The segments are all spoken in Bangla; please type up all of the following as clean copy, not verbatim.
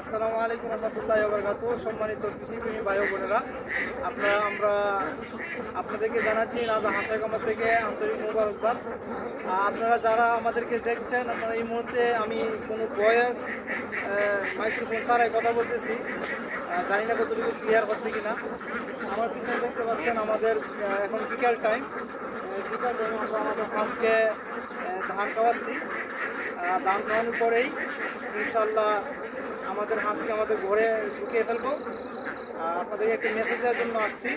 আসসালামু আলাইকুম রহমতুল্লাহি ওয়া বারাকাতুহু। সম্মানিত কৃষিপ্রেমী ভাই ও বোনেরা, আমরা আপনাদেরকে জানাচ্ছি রাজা হাঁসের খামার থেকে আন্তরিক মোবারকবাদ। আপনারা যারা আমাদেরকে দেখছেন, আপনারা এই মুহূর্তে আমি কোনো ভয়েস মাইক্রোফোন ছাড়াই কথা বলতেছি, জানি না কতটুকু ক্লিয়ার হচ্ছে কিনা। আমার পিছনে দেখতে পাচ্ছেন আমাদের এখন বিকাল টাইম আমরা আমাদের হাঁসকে ধান খাওয়াচ্ছি। ধান খাওয়ানোর পরেই ইনশাল্লাহ আমাদের হাঁসকে আমাদের ঘরে ঢুকিয়ে ফেলবো। আপনাদের একটি মেসেজ দেওয়ার জন্য আসছি।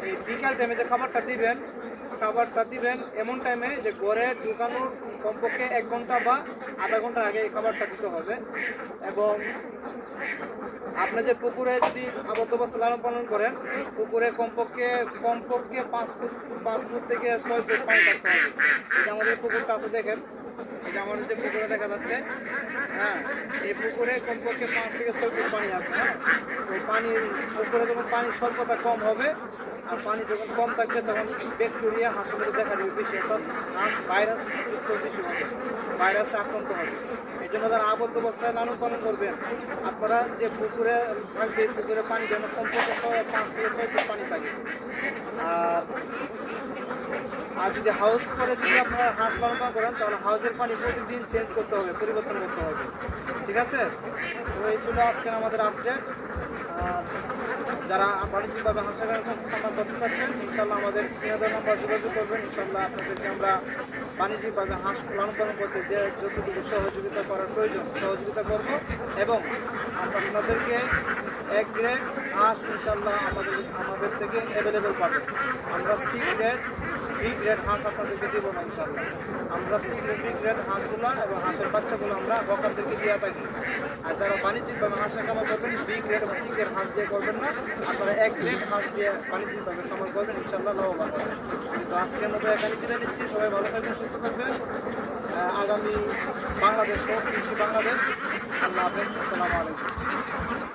এই বিকাল টাইমে যে খাবারটা দিবেন এমন টাইমে যে ঘরে ঢুকানোর কমপক্ষে 1 ঘন্টা বা আধা ঘন্টা আগে এই খাবারটা দিতে হবে। এবং আপনি যে পুকুরে যদি আবদ্ধ অবস্থা লালন পালন করেন, পুকুরে কমপক্ষে 5 ফুট থেকে 6 ফুট পানি থাকতে হবে। এই যে আমাদের পুকুরটা আছে দেখেন, এই যে আমাদের যে পুকুরে দেখা যাচ্ছে, হ্যাঁ, এই পুকুরে কমপক্ষে 5 থেকে 6 ফুট পানি আছে। হ্যাঁ, ওই পানির পুকুরে যখন পানির স্বল্পতা কম হবে আর পানি যখন কম থাকবে তখন ব্যাকটেরিয়া হাঁসের মধ্যে দেখা দেবে বেশি, অর্থাৎ হাঁস ভাইরাস যুক্ত বেশি হবে, ভাইরাসে আক্রান্ত হবে। এই জন্য যারা আবদ্ধ অবস্থায় লালন পালন করবেন, আপনারা যে পুকুরে থাকবে পুকুরে পানি যেন কমপক্ষে 5 থেকে 6 ফুট পানি থাকে। আর যদি হাউস করে যদি আপনারা হাঁস পালন করেন তাহলে হাউসের পানি প্রতিদিন চেঞ্জ করতে হবে, পরিবর্তন করতে হবে। ঠিক আছে? তো এই ছিল আজকের আমাদের আপডেট। যারা বাণিজ্যিকভাবে হাঁসের খামার করতে চাচ্ছেন, ইনশাল্লাহ আমাদের স্ক্রিনে নাম্বার যোগাযোগ করবেন। ইনশাল্লাহ আপনাদেরকে আমরা বাণিজ্যিকভাবে হাঁস লালন পালন করতে যে যতটুকু সহযোগিতা করার প্রয়োজন সহযোগিতা করব। এবং আপনাদেরকে 1 গ্রেড হাঁস ইনশাল্লাহ আমাদের থেকে অ্যাভেলেবেল পাবেন। আমরা C গ্রেড B গ্রেড হাঁস আপনাদেরকে দেবো না ইনশাল্লাহ। আমরা C গ্রেড B গ্রেড হাঁসগুলো এবং হাঁসের বাচ্চাগুলো আমরা বকারদেরকে দিয়ে থাকি। আর যারা বাণিজ্যিকভাবে হাঁসের খামার করবেন, B গ্রেড এবং C গ্রেড হাঁস দিয়ে করবেন না, আপনারা 1 গ্রেড হাঁস দিয়ে বাণিজ্যিকভাবে খামার করবেন, ইনশাল্লাহ লাভবান হবেন। তো আজকের মতো এখানে বিদায় নিচ্ছি। সবাই ভালো থাকবেন, সুস্থ থাকবেন। আগামী বাংলাদেশ হোক, কৃষি বাংলাদেশ। আল্লাহ হাফেজ, আসসালামু আলাইকুম।